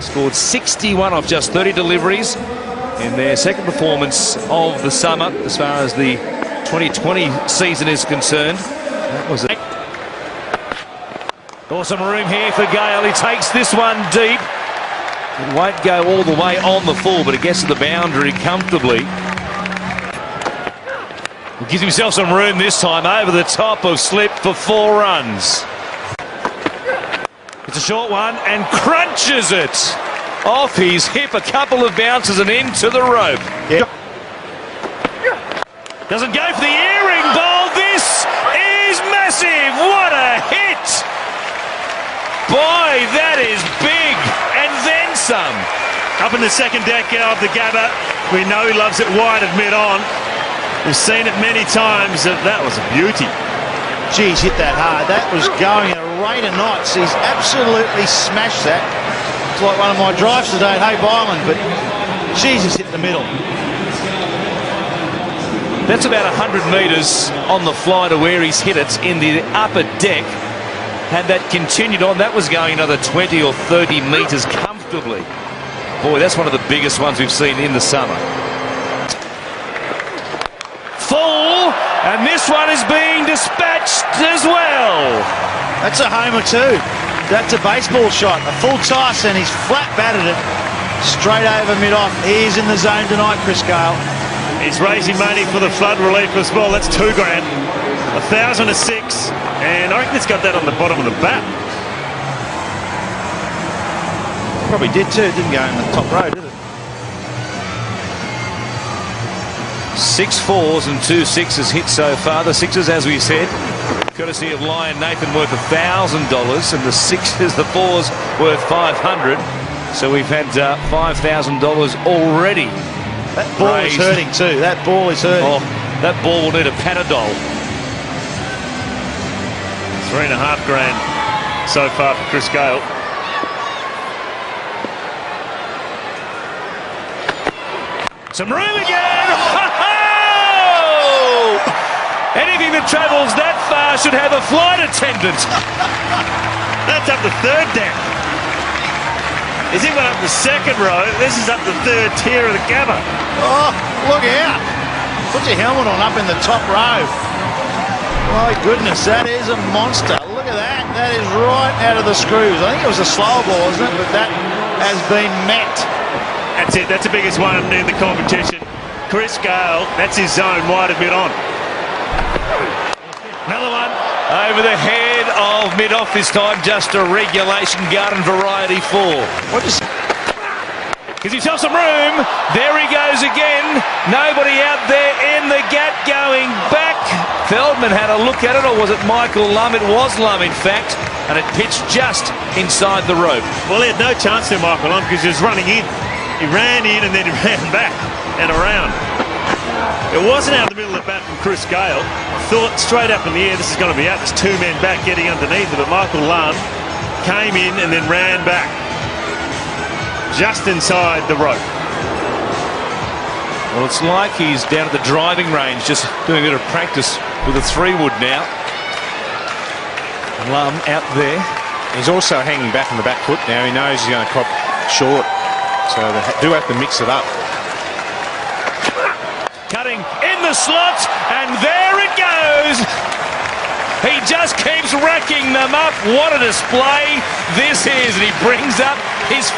Scored 61 off just 30 deliveries in their second performance of the summer as far as the 2020 season is concerned. That was it. Awesome room here for Gayle. He takes this one deep. It won't go all the way on the full, but it gets to the boundary comfortably. He gives himself some room this time over the top of slip for 4 runs. It's a short one and crunches it off his hip, a couple of bounces and into the rope. Yep. Doesn't go for the earring bowl. This is massive. What a hit. Boy, that is big. And then some. Up in the second deck of the Gabba. We know he loves it wide of mid-on. We've seen it many times. That was a beauty. Geez, hit that hard. That was going at a rate of knots. He's absolutely smashed that. It's like one of my drives today at Hay Byland, but Jesus hit the middle. That's about 100 metres on the fly to where he's hit it in the upper deck. Had that continued on, that was going another 20 or 30 metres comfortably. Boy, that's one of the biggest ones we've seen in the summer. Full, and this one is being dispatched as well. That's a homer too. That's a baseball shot, a full toss, and he's flat batted it straight over mid-off. He's in the zone tonight, Chris Gayle. He's raising money for the flood relief as well. That's $2 grand. 1,000 to 6, and I reckon it's got that on the bottom of the bat. Probably did too. Didn't go in the top row, did it? 6 4s and 2 6s hit so far. The 6s, as we said, courtesy of Lion Nathan, worth $1,000, and the 6s, the 4s, worth $500. So we've had $5,000 already. That ball is hurting too. That ball is hurting. Oh, that ball will need a Panadol. $3.5 grand so far for Chris Gayle. Some room again. Anything that travels that far should have a flight attendant. That's up the third deck. Is he went up the second row? This is up the third tier of the Gabba. Oh, look out. Put your helmet on up in the top row. My goodness, that is a monster. Look at that. That is right out of the screws. I think it was a slow ball, isn't it? But that has been met. That's it. That's the biggest one in the competition. Chris Gayle, that's his zone, wide of mid-on. Another one over the head of mid-off this time. Just a regulation garden variety 4. Gives himself some room. There he goes again. Nobody out there in the gap going back. Feldman had a look at it, or was it Michael Lum? It was Lum, in fact, and it pitched just inside the rope. Well, he had no chance to Michael Lum because he was running in. He ran in and then he ran back and around. It wasn't out of the middle of the bat from Chris Gayle. Thought straight up in the air, this is going to be out. There's 2 men back getting underneath it, but Michael Lum came in and then ran back just inside the rope. Well, it's like he's down at the driving range, just doing a bit of practice with a 3-wood now. Lum out there. He's also hanging back on the back foot now. He knows he's going to crop short, so they do have to mix it up. Cutting in the slot, and there it goes. He just keeps racking them up. What a display this is, and he brings up his